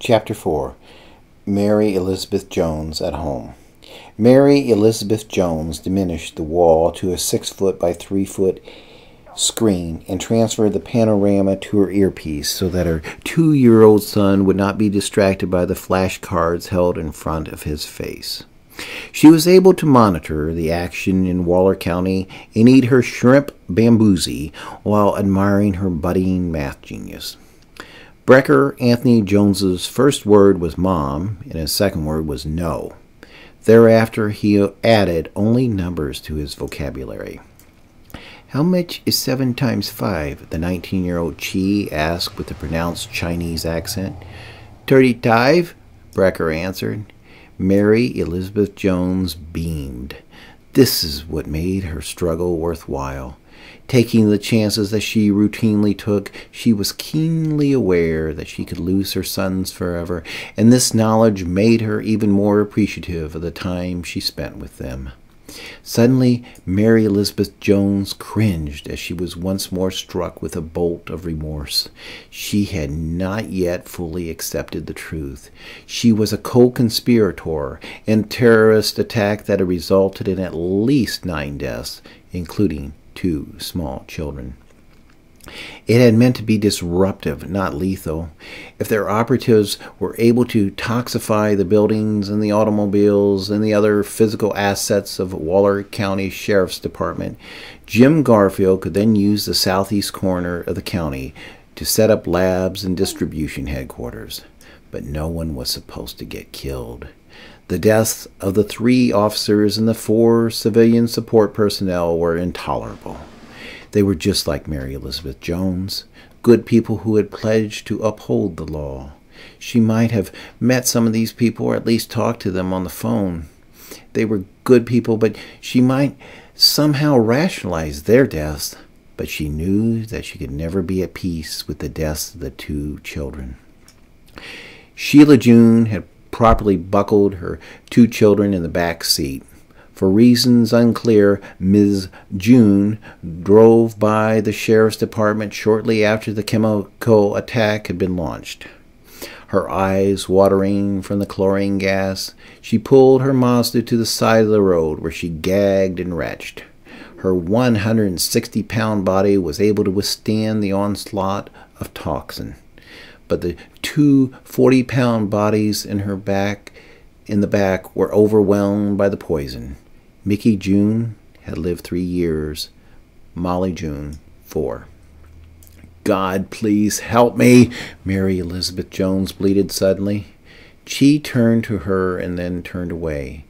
Chapter 4. Mary Elizabeth Jones at Home. Mary Elizabeth Jones diminished the wall to a 6-foot by 3-foot screen and transferred the panorama to her earpiece so that her 2-year-old son would not be distracted by the flashcards held in front of his face. She was able to monitor the action in Waller County and eat her shrimp bamboozy while admiring her budding math genius. Brecker Anthony Jones's first word was Mom, and his second word was No. Thereafter, he added only numbers to his vocabulary. "How much is 7 times 5? The 19-year-old Chi asked with a pronounced Chinese accent. 35, Brecker answered. Mary Elizabeth Jones beamed. This is what made her struggle worthwhile. Taking the chances that she routinely took, she was keenly aware that she could lose her sons forever, and this knowledge made her even more appreciative of the time she spent with them. Suddenly, Mary Elizabeth Jones cringed as she was once more struck with a bolt of remorse. She had not yet fully accepted the truth. She was a co-conspirator in a terrorist attack that had resulted in at least 9 deaths, including 2 small children. It had meant to be disruptive, not lethal. If their operatives were able to toxify the buildings and the automobiles and the other physical assets of Waller County Sheriff's Department, Jim Garfield could then use the southeast corner of the county to set up labs and distribution headquarters. But no one was supposed to get killed. The deaths of the 3 officers and the 4 civilian support personnel were intolerable. They were just like Mary Elizabeth Jones, good people who had pledged to uphold the law. She might have met some of these people or at least talked to them on the phone. They were good people, but she might somehow rationalize their deaths. But she knew that she could never be at peace with the deaths of the 2 children. Sheila June had properly buckled her 2 children in the back seat. For reasons unclear, Ms. June drove by the sheriff's department shortly after the chemical attack had been launched. Her eyes watering from the chlorine gas, she pulled her Mazda to the side of the road where she gagged and retched. Her 160-pound body was able to withstand the onslaught of toxin, but the 2 40-pound bodies in the back were overwhelmed by the poison. Mickey June had lived 3 years. Molly June, 4. God, please help me, Mary Elizabeth Jones bleated suddenly. Chi turned to her and then turned away.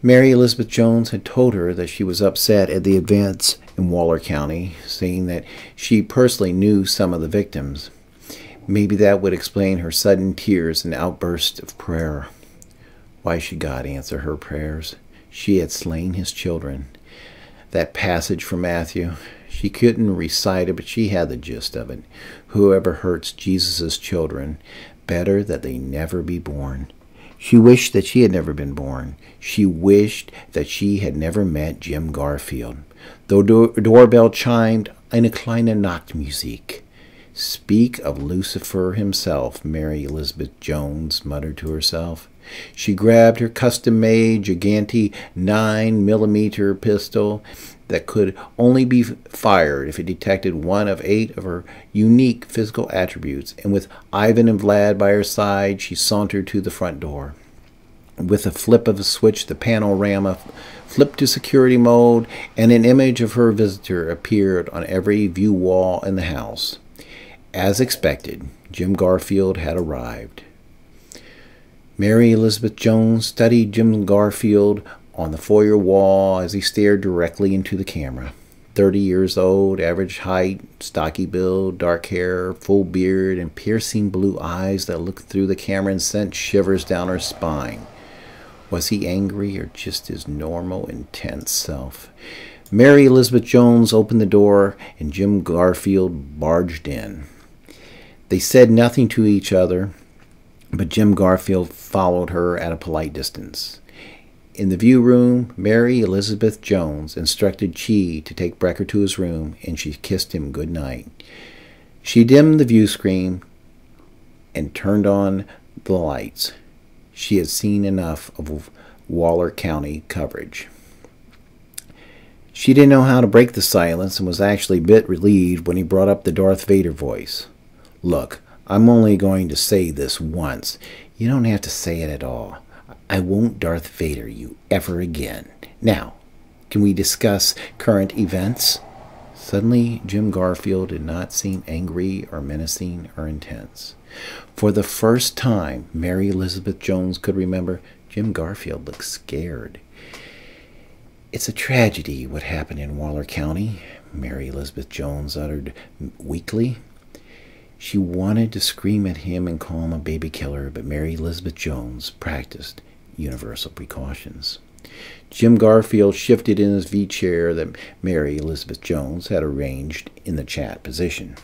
Mary Elizabeth Jones had told her that she was upset at the events in Waller County, saying that she personally knew some of the victims. Maybe that would explain her sudden tears and outburst of prayer. Why should God answer her prayers? She had slain his children. That passage from Matthew, she couldn't recite it, but she had the gist of it. Whoever hurts Jesus' children, better that they never be born. She wished that she had never been born. She wished that she had never met Jim Garfield. The doorbell chimed eine kleine Nachtmusik. Speak of Lucifer himself, Mary Elizabeth Jones muttered to herself. She grabbed her custom-made Gigante 9mm pistol that could only be fired if it detected one of 8 of her unique physical attributes, and with Ivan and Vlad by her side, she sauntered to the front door. With a flip of a switch, the panorama flipped to security mode, and an image of her visitor appeared on every view wall in the house. As expected, Jim Garfield had arrived. Mary Elizabeth Jones studied Jim Garfield on the foyer wall as he stared directly into the camera. 30 years old, average height, stocky build, dark hair, full beard, and piercing blue eyes that looked through the camera and sent shivers down her spine. Was he angry or just his normal, intense self? Mary Elizabeth Jones opened the door, and Jim Garfield barged in. They said nothing to each other, but Jim Garfield followed her at a polite distance. In the view room, Mary Elizabeth Jones instructed Chi to take Brecker to his room, and she kissed him good night. She dimmed the view screen, and turned on the lights. She had seen enough of Waller County coverage. She didn't know how to break the silence and was actually a bit relieved when he brought up the Darth Vader voice. "Look, I'm only going to say this once. You don't have to say it at all. I won't Darth Vader you ever again. Now, can we discuss current events?" Suddenly, Jim Garfield did not seem angry or menacing or intense. For the first time Mary Elizabeth Jones could remember, Jim Garfield looked scared. "It's a tragedy what happened in Waller County," Mary Elizabeth Jones uttered weakly. She wanted to scream at him and call him a baby killer, but Mary Elizabeth Jones practiced universal precautions. Jim Garfield shifted in his V-chair that Mary Elizabeth Jones had arranged in the chat position.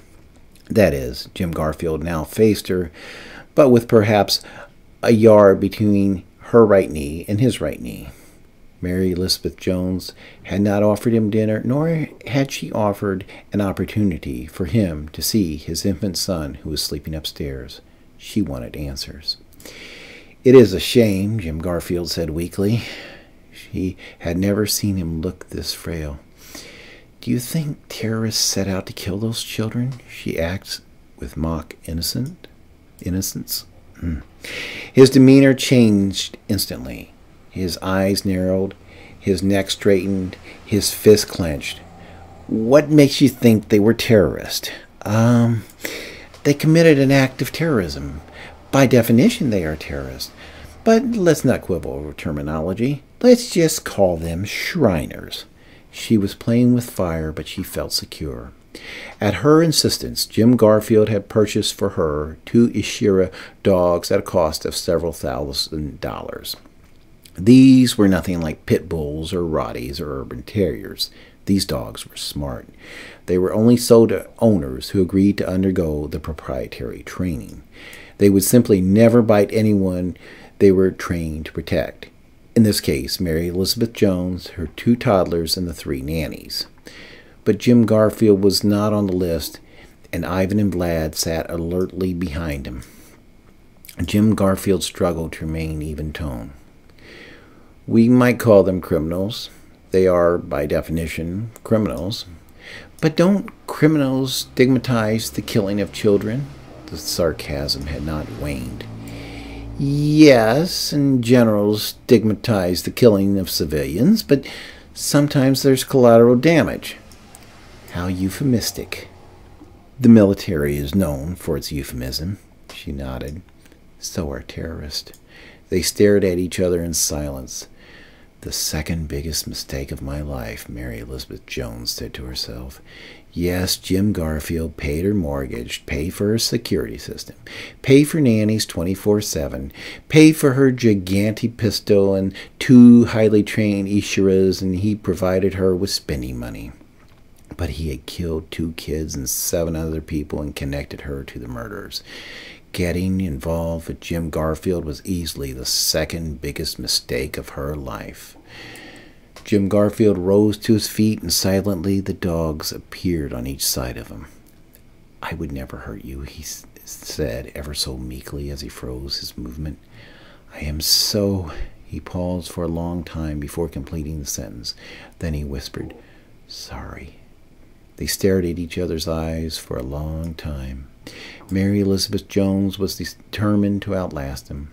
That is, Jim Garfield now faced her, but with perhaps a yard between her right knee and his right knee. Mary Elizabeth Jones had not offered him dinner, nor had she offered an opportunity for him to see his infant son who was sleeping upstairs. She wanted answers. "It is a shame," Jim Garfield said weakly. She had never seen him look this frail. "Do you think terrorists set out to kill those children?" she asked with mock innocence. His demeanor changed instantly. His eyes narrowed, his neck straightened, his fist clenched. "What makes you think they were terrorists?" They committed an act of terrorism. By definition, they are terrorists. But let's not quibble over terminology. Let's just call them Shriners. She was playing with fire, but she felt secure. At her insistence, Jim Garfield had purchased for her 2 Ishira dogs at a cost of several $1,000s. These were nothing like pit bulls or Rotties or urban terriers. These dogs were smart. They were only sold to owners who agreed to undergo the proprietary training. They would simply never bite anyone they were trained to protect. In this case, Mary Elizabeth Jones, her 2 toddlers, and the 3 nannies. But Jim Garfield was not on the list, and Ivan and Vlad sat alertly behind him. Jim Garfield struggled to remain even tone. "We might call them criminals. They are, by definition, criminals. But don't criminals stigmatize the killing of children?" The sarcasm had not waned. "Yes, and generals stigmatize the killing of civilians, but sometimes there's collateral damage." "How euphemistic." "The military is known for its euphemism." She nodded. "So are terrorists." They stared at each other in silence. "The second biggest mistake of my life," Mary Elizabeth Jones said to herself. Yes, Jim Garfield paid her mortgage, paid for her security system, paid for nannies 24/7, paid for her gigantic pistol and 2 highly trained Ishiras, and he provided her with spending money. But he had killed 2 kids and 7 other people and connected her to the murders. Getting involved with Jim Garfield was easily the second biggest mistake of her life. Jim Garfield rose to his feet, and silently the dogs appeared on each side of him. "I would never hurt you," he said, ever so meekly as he froze his movement. "I am so—" He paused for a long time before completing the sentence. Then he whispered, "Sorry." They stared at each other's eyes for a long time. Mary Elizabeth Jones was determined to outlast him,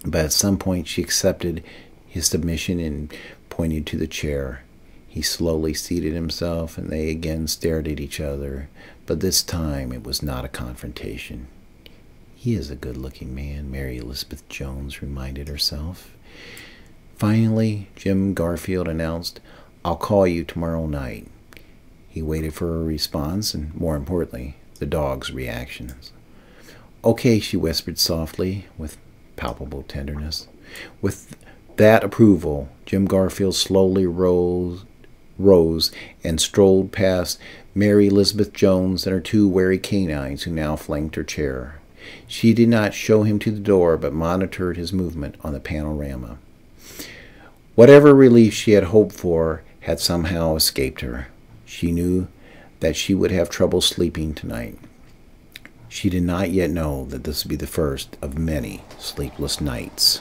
but at some point she accepted his submission and pointed to the chair. He slowly seated himself, and they again stared at each other, but this time it was not a confrontation. "He is a good-looking man," Mary Elizabeth Jones reminded herself. Finally, Jim Garfield announced, "I'll call you tomorrow night." He waited for a response and, more importantly, the dog's reactions. "Okay," she whispered softly, with palpable tenderness. With that approval, Jim Garfield slowly rose and strolled past Mary Elizabeth Jones and her 2 wary canines who now flanked her chair. She did not show him to the door, but monitored his movement on the panorama. Whatever relief she had hoped for had somehow escaped her. She knew that she would have trouble sleeping tonight. She did not yet know that this would be the first of many sleepless nights.